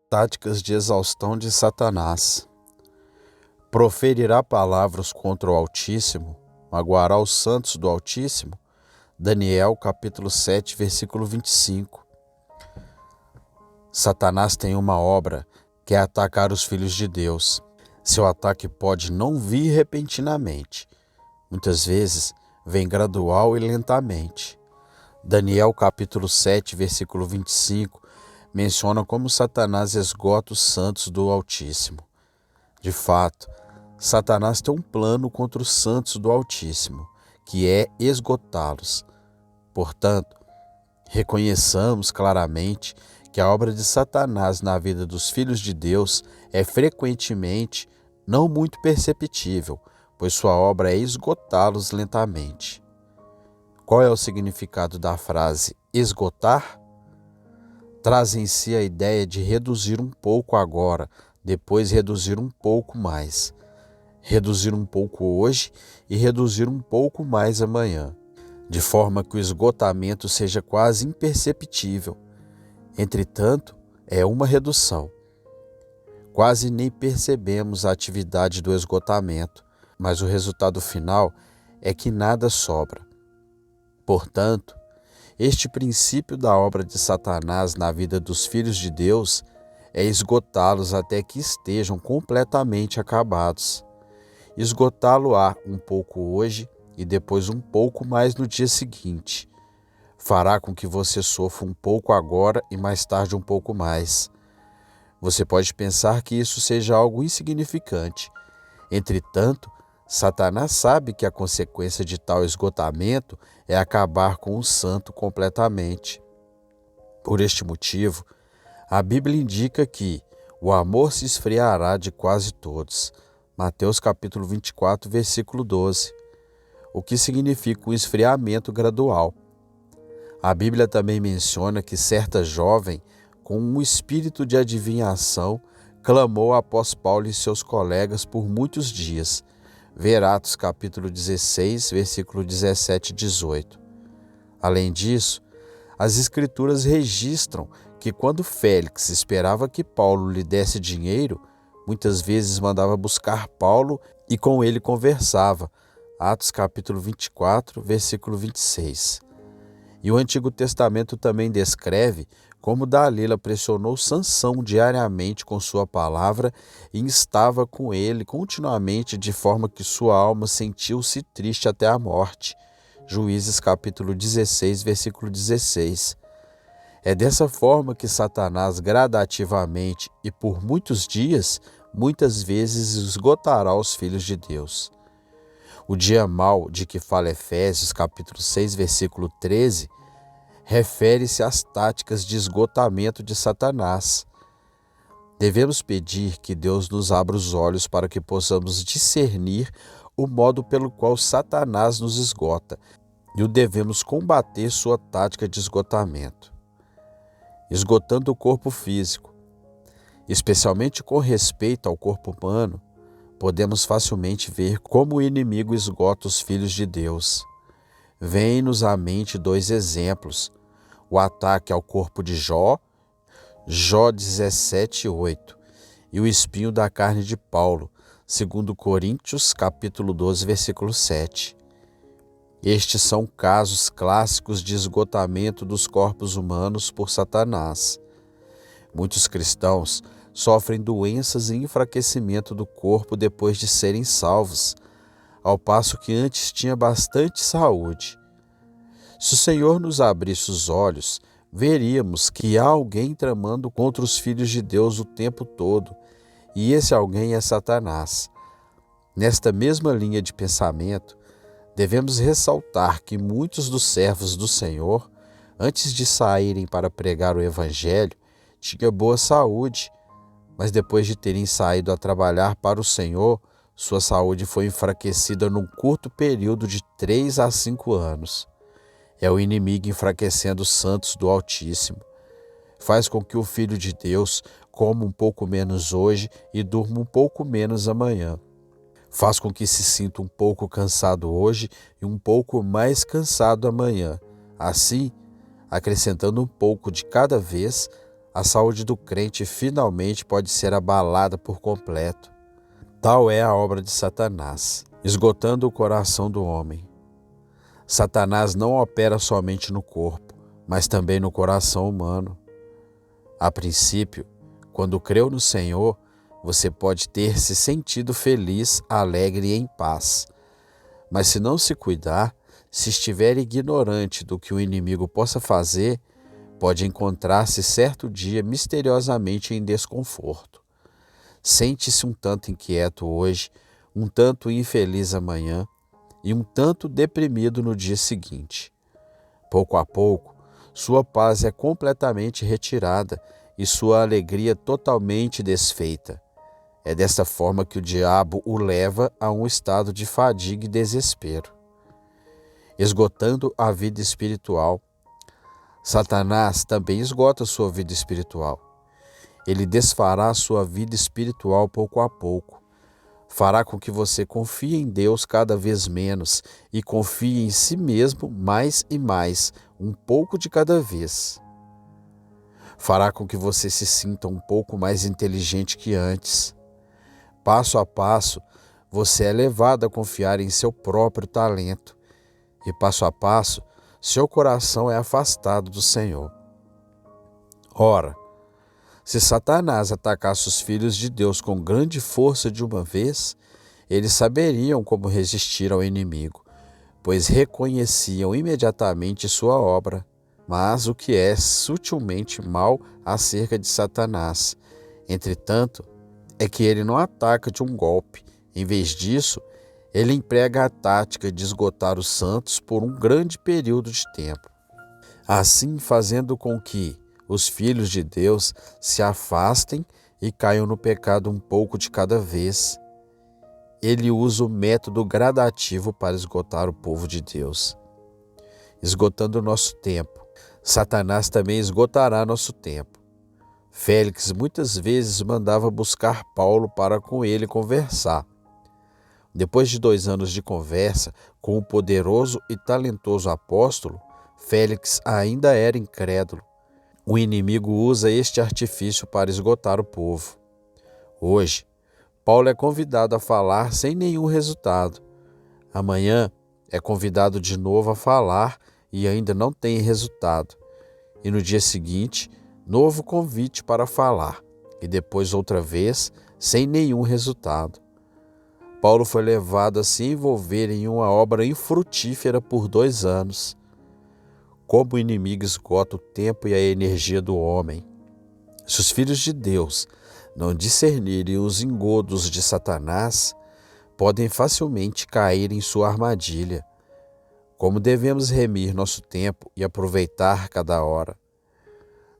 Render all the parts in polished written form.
Táticas de exaustão de Satanás. Proferirá palavras contra o Altíssimo, magoará os santos do Altíssimo. Daniel capítulo 7, versículo 25. Satanás tem uma obra, que é atacar os filhos de Deus. Seu ataque pode não vir repentinamente. Muitas vezes, vem gradual e lentamente. Daniel capítulo 7, versículo 25, menciona como Satanás esgota os santos do Altíssimo. De fato, Satanás tem um plano contra os santos do Altíssimo, que é esgotá-los. Portanto, reconheçamos claramente que a obra de Satanás na vida dos filhos de Deus é frequentemente não muito perceptível, pois sua obra é esgotá-los lentamente. Qual é o significado da frase esgotar? Traz em si a ideia de reduzir um pouco agora, depois reduzir um pouco mais. Reduzir um pouco hoje e reduzir um pouco mais amanhã, de forma que o esgotamento seja quase imperceptível. Entretanto, é uma redução. Quase nem percebemos a atividade do esgotamento, mas o resultado final é que nada sobra. Portanto, este princípio da obra de Satanás na vida dos filhos de Deus é esgotá-los até que estejam completamente acabados. Esgotá-lo-á um pouco hoje e depois um pouco mais no dia seguinte. Fará com que você sofra um pouco agora e mais tarde um pouco mais. Você pode pensar que isso seja algo insignificante. Entretanto, Satanás sabe que a consequência de tal esgotamento é acabar com o santo completamente. Por este motivo, a Bíblia indica que o amor se esfriará de quase todos. Mateus capítulo 24, versículo 12. O que significa um esfriamento gradual. A Bíblia também menciona que certa jovem, com um espírito de adivinhação, clamou após Paulo e seus colegas por muitos dias. Ver Atos capítulo 16, versículo 17 e 18. Além disso, as Escrituras registram que quando Félix esperava que Paulo lhe desse dinheiro, muitas vezes mandava buscar Paulo e com ele conversava. Atos capítulo 24, versículo 26. E o Antigo Testamento também descreve como Dalila pressionou Sansão diariamente com sua palavra e estava com ele continuamente, de forma que sua alma sentiu-se triste até a morte. Juízes capítulo 16, versículo 16. É dessa forma que Satanás gradativamente e por muitos dias, muitas vezes esgotará os filhos de Deus. O dia mau de que fala Efésios capítulo 6, versículo 13, refere-se às táticas de esgotamento de Satanás. Devemos pedir que Deus nos abra os olhos para que possamos discernir o modo pelo qual Satanás nos esgota e o devemos combater sua tática de esgotamento. Esgotando o corpo físico, especialmente com respeito ao corpo humano, podemos facilmente ver como o inimigo esgota os filhos de Deus. Vêm-nos à mente dois exemplos: o ataque ao corpo de Jó, Jó 17:8, e o espinho da carne de Paulo, 2 Coríntios capítulo 12, versículo 7. Estes são casos clássicos de esgotamento dos corpos humanos por Satanás. Muitos cristãos sofrem doenças e enfraquecimento do corpo depois de serem salvos, ao passo que antes tinha bastante saúde. Se o Senhor nos abrisse os olhos, veríamos que há alguém tramando contra os filhos de Deus o tempo todo, e esse alguém é Satanás. Nesta mesma linha de pensamento, devemos ressaltar que muitos dos servos do Senhor, antes de saírem para pregar o Evangelho, tinham boa saúde, mas depois de terem saído a trabalhar para o Senhor, sua saúde foi enfraquecida num curto período de 3 a 5 anos. É o inimigo enfraquecendo os santos do Altíssimo. Faz com que o Filho de Deus coma um pouco menos hoje e durma um pouco menos amanhã. Faz com que se sinta um pouco cansado hoje e um pouco mais cansado amanhã. Assim, acrescentando um pouco de cada vez, a saúde do crente finalmente pode ser abalada por completo. Tal é a obra de Satanás, esgotando o coração do homem. Satanás não opera somente no corpo, mas também no coração humano. A princípio, quando creu no Senhor, você pode ter se sentido feliz, alegre e em paz. Mas se não se cuidar, se estiver ignorante do que o inimigo possa fazer, pode encontrar-se certo dia misteriosamente em desconforto. Sente-se um tanto inquieto hoje, um tanto infeliz amanhã e um tanto deprimido no dia seguinte. Pouco a pouco, sua paz é completamente retirada e sua alegria totalmente desfeita. É desta forma que o diabo o leva a um estado de fadiga e desespero. Esgotando a vida espiritual, Satanás também esgota sua vida espiritual. Ele desfará sua vida espiritual pouco a pouco. Fará com que você confie em Deus cada vez menos e confie em si mesmo mais e mais, um pouco de cada vez. Fará com que você se sinta um pouco mais inteligente que antes. Passo a passo, você é levado a confiar em seu próprio talento. E passo a passo, seu coração é afastado do Senhor. Ora, se Satanás atacasse os filhos de Deus com grande força de uma vez, eles saberiam como resistir ao inimigo, pois reconheciam imediatamente sua obra. Mas o que é sutilmente mal acerca de Satanás, entretanto, é que ele não ataca de um golpe. Em vez disso, ele emprega a tática de esgotar os santos por um grande período de tempo, assim fazendo com que os filhos de Deus se afastem e caiam no pecado um pouco de cada vez. Ele usa o método gradativo para esgotar o povo de Deus. Esgotando o nosso tempo, Satanás também esgotará nosso tempo. Félix muitas vezes mandava buscar Paulo para com ele conversar. Depois de 2 anos de conversa com o poderoso e talentoso apóstolo, Félix ainda era incrédulo. O inimigo usa este artifício para esgotar o povo. Hoje, Paulo é convidado a falar sem nenhum resultado. Amanhã é convidado de novo a falar e ainda não tem resultado. E no dia seguinte, novo convite para falar. E depois outra vez, sem nenhum resultado. Paulo foi levado a se envolver em uma obra infrutífera por 2 anos. Como o inimigo esgota o tempo e a energia do homem. Se os filhos de Deus não discernirem os engodos de Satanás, podem facilmente cair em sua armadilha. Como devemos remir nosso tempo e aproveitar cada hora?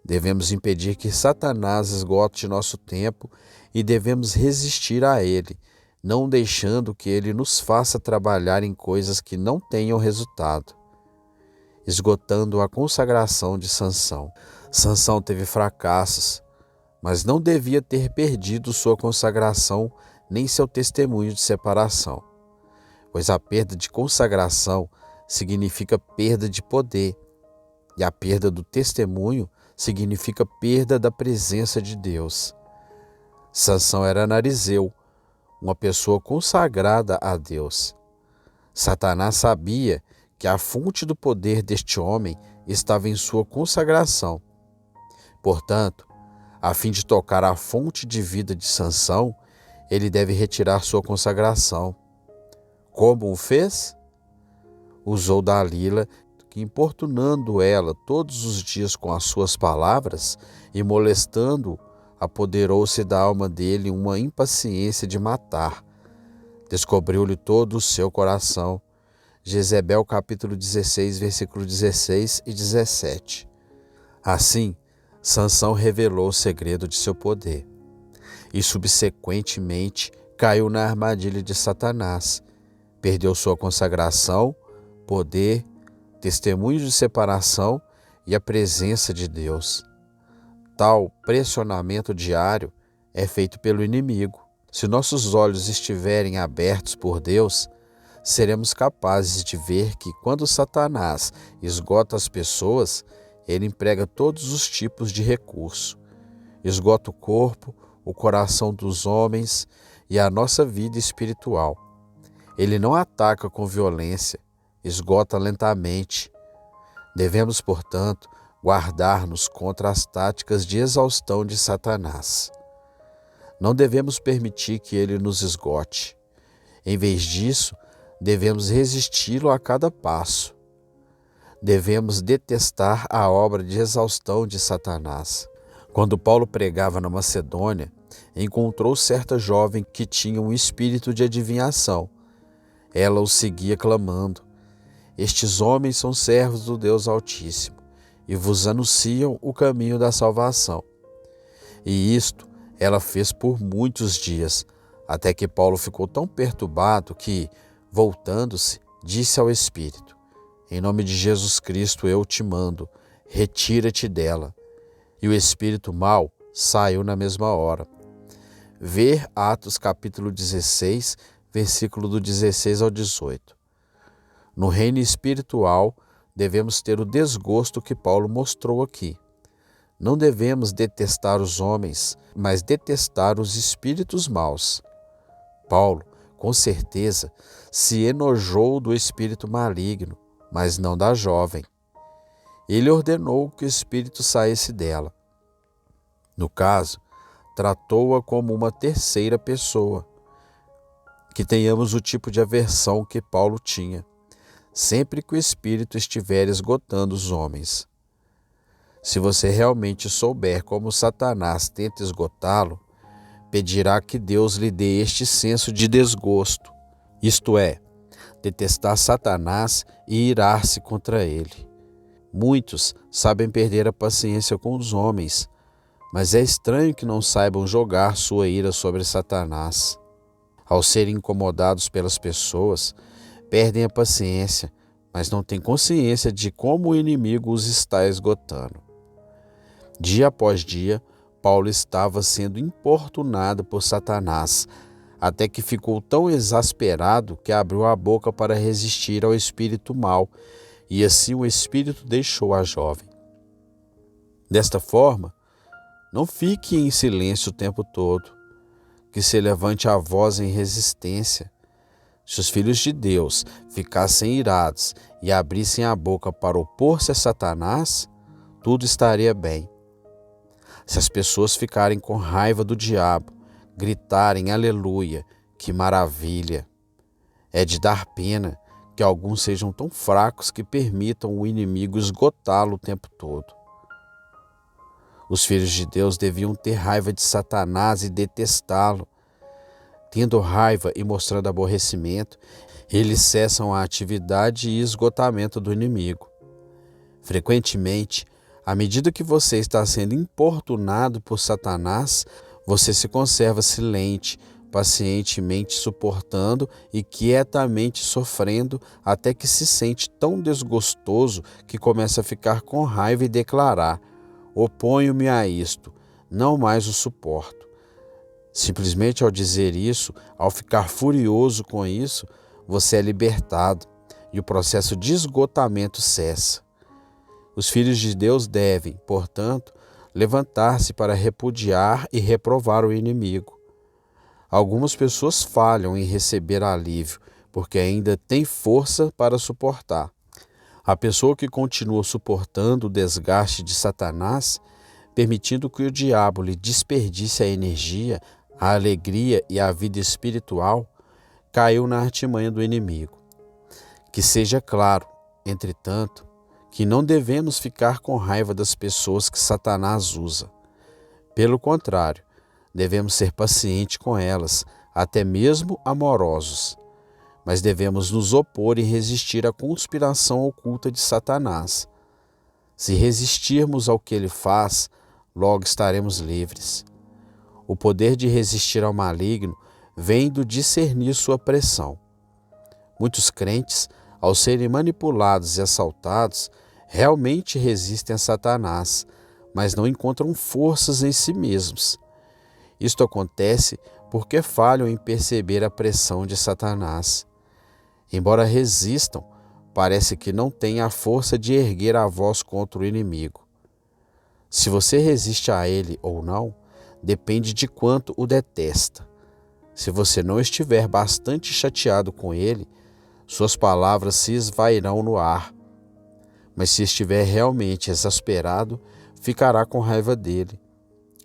Devemos impedir que Satanás esgote nosso tempo e devemos resistir a ele, não deixando que ele nos faça trabalhar em coisas que não tenham resultado. Esgotando a consagração de Sansão. Sansão teve fracassos, mas não devia ter perdido sua consagração nem seu testemunho de separação, pois a perda de consagração significa perda de poder, e a perda do testemunho significa perda da presença de Deus. Sansão era narizeu, uma pessoa consagrada a Deus. Satanás sabia que a fonte do poder deste homem estava em sua consagração. Portanto, a fim de tocar a fonte de vida de Sansão, ele deve retirar sua consagração. Como o fez? Usou Dalila, que importunando ela todos os dias com as suas palavras e molestando-o, apoderou-se da alma dele uma impaciência de matar. Descobriu-lhe todo o seu coração. Jezebel capítulo 16, versículo 16 e 17. Assim, Sansão revelou o segredo de seu poder e subsequentemente caiu na armadilha de Satanás. Perdeu sua consagração, poder, testemunho de separação e a presença de Deus. Tal pressionamento diário é feito pelo inimigo. Se nossos olhos estiverem abertos por Deus, seremos capazes de ver que quando Satanás esgota as pessoas, ele emprega todos os tipos de recurso. esgota o corpo, o coração dos homens e a nossa vida espiritual. Ele não ataca com violência, esgota lentamente. Devemos, portanto, guardar-nos contra as táticas de exaustão de Satanás. Não devemos permitir que ele nos esgote. Em vez disso, devemos resisti-lo a cada passo. Devemos detestar a obra de exaustão de Satanás. Quando Paulo pregava na Macedônia, encontrou certa jovem que tinha um espírito de adivinhação. Ela o seguia clamando: "Estes homens são servos do Deus Altíssimo e vos anunciam o caminho da salvação." E isto ela fez por muitos dias, até que Paulo ficou tão perturbado que, voltando-se, disse ao espírito: "Em nome de Jesus Cristo eu te mando, retira-te dela." E o espírito mau saiu na mesma hora. Ver Atos capítulo 16, versículo do 16 ao 18. No reino espiritual, devemos ter o desgosto que Paulo mostrou aqui. Não devemos detestar os homens, mas detestar os espíritos maus. Paulo, com certeza, se enojou do espírito maligno, mas não da jovem. Ele ordenou que o espírito saísse dela. No caso, tratou-a como uma terceira pessoa. Que tenhamos o tipo de aversão que Paulo tinha, sempre que o espírito estiver esgotando os homens. Se você realmente souber como Satanás tenta esgotá-lo, pedirá que Deus lhe dê este senso de desgosto, isto é, detestar Satanás e irar-se contra ele. Muitos sabem perder a paciência com os homens, mas é estranho que não saibam jogar sua ira sobre Satanás. Ao serem incomodados pelas pessoas, perdem a paciência, mas não têm consciência de como o inimigo os está esgotando. Dia após dia, Paulo estava sendo importunado por Satanás, até que ficou tão exasperado que abriu a boca para resistir ao espírito mau, e assim o espírito deixou a jovem. Desta forma, não fique em silêncio o tempo todo, que se levante a voz em resistência. Se os filhos de Deus ficassem irados e abrissem a boca para opor-se a Satanás, tudo estaria bem. Se as pessoas ficarem com raiva do diabo, gritarem aleluia, que maravilha. É de dar pena que alguns sejam tão fracos que permitam o inimigo esgotá-lo o tempo todo. Os filhos de Deus deviam ter raiva de Satanás e detestá-lo. Tendo raiva e mostrando aborrecimento, eles cessam a atividade e esgotamento do inimigo. Frequentemente, à medida que você está sendo importunado por Satanás, você se conserva silente, pacientemente suportando e quietamente sofrendo até que se sente tão desgostoso que começa a ficar com raiva e declarar: "Oponho-me a isto, não mais o suporto." Simplesmente ao dizer isso, ao ficar furioso com isso, você é libertado e o processo de esgotamento cessa. Os filhos de Deus devem, portanto, levantar-se para repudiar e reprovar o inimigo. Algumas pessoas falham em receber alívio, porque ainda têm força para suportar. A pessoa que continua suportando o desgaste de Satanás, permitindo que o diabo lhe desperdice a energia, a alegria e a vida espiritual, caiu na artimanha do inimigo. Que seja claro, entretanto, que não devemos ficar com raiva das pessoas que Satanás usa. Pelo contrário, devemos ser pacientes com elas, até mesmo amorosos. Mas devemos nos opor e resistir à conspiração oculta de Satanás. Se resistirmos ao que ele faz, logo estaremos livres. O poder de resistir ao maligno vem do discernir sua pressão. Muitos crentes, ao serem manipulados e assaltados, realmente resistem a Satanás, mas não encontram forças em si mesmos. Isto acontece porque falham em perceber a pressão de Satanás. Embora resistam, parece que não têm a força de erguer a voz contra o inimigo. Se você resiste a ele ou não, depende de quanto o detesta. Se você não estiver bastante chateado com ele, suas palavras se esvairão no ar. Mas se estiver realmente exasperado, ficará com raiva dele.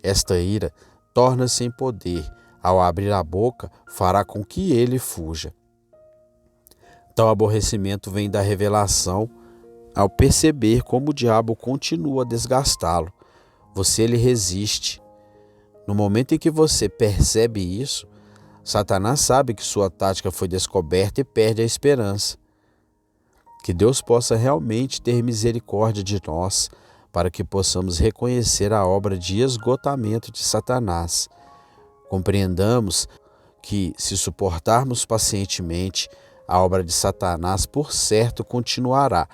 Esta ira torna-se em poder. Ao abrir a boca, fará com que ele fuja. Tal aborrecimento vem da revelação ao perceber como o diabo continua a desgastá-lo. Você lhe resiste. No momento em que você percebe isso, Satanás sabe que sua tática foi descoberta e perde a esperança. Que Deus possa realmente ter misericórdia de nós, para que possamos reconhecer a obra de esgotamento de Satanás. Compreendamos que, se suportarmos pacientemente, a obra de Satanás por certo continuará,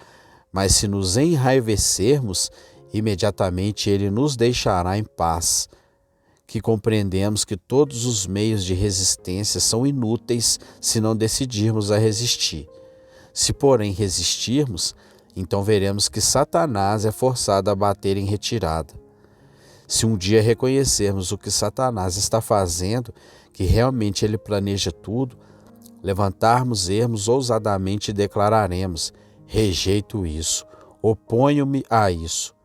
mas se nos enraivecermos, imediatamente ele nos deixará em paz. Que compreendemos que todos os meios de resistência são inúteis se não decidirmos a resistir. Se, porém, resistirmos, então veremos que Satanás é forçado a bater em retirada. Se um dia reconhecermos o que Satanás está fazendo, que realmente ele planeja tudo, levantarmos-ermos ousadamente e declararemos: rejeito isso, oponho-me a isso.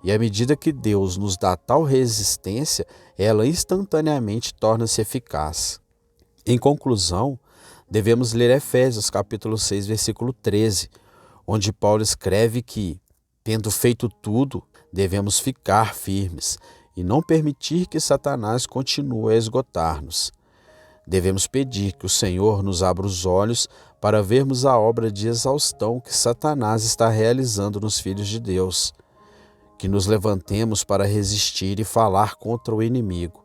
E à medida que Deus nos dá tal resistência, ela instantaneamente torna-se eficaz. Em conclusão, devemos ler Efésios capítulo 6, versículo 13, onde Paulo escreve que, tendo feito tudo, devemos ficar firmes e não permitir que Satanás continue a esgotar-nos. Devemos pedir que o Senhor nos abra os olhos para vermos a obra de exaustão que Satanás está realizando nos filhos de Deus. Que nos levantemos para resistir e falar contra o inimigo.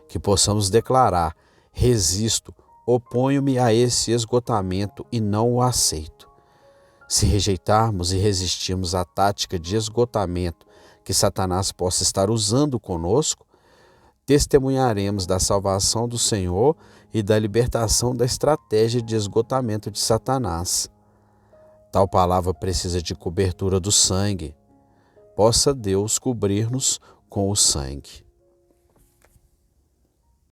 Que possamos declarar: resisto, oponho-me a esse esgotamento e não o aceito. Se rejeitarmos e resistirmos à tática de esgotamento que Satanás possa estar usando conosco, testemunharemos da salvação do Senhor e da libertação da estratégia de esgotamento de Satanás. Tal palavra precisa de cobertura do sangue. Possa Deus cobrir-nos com o sangue.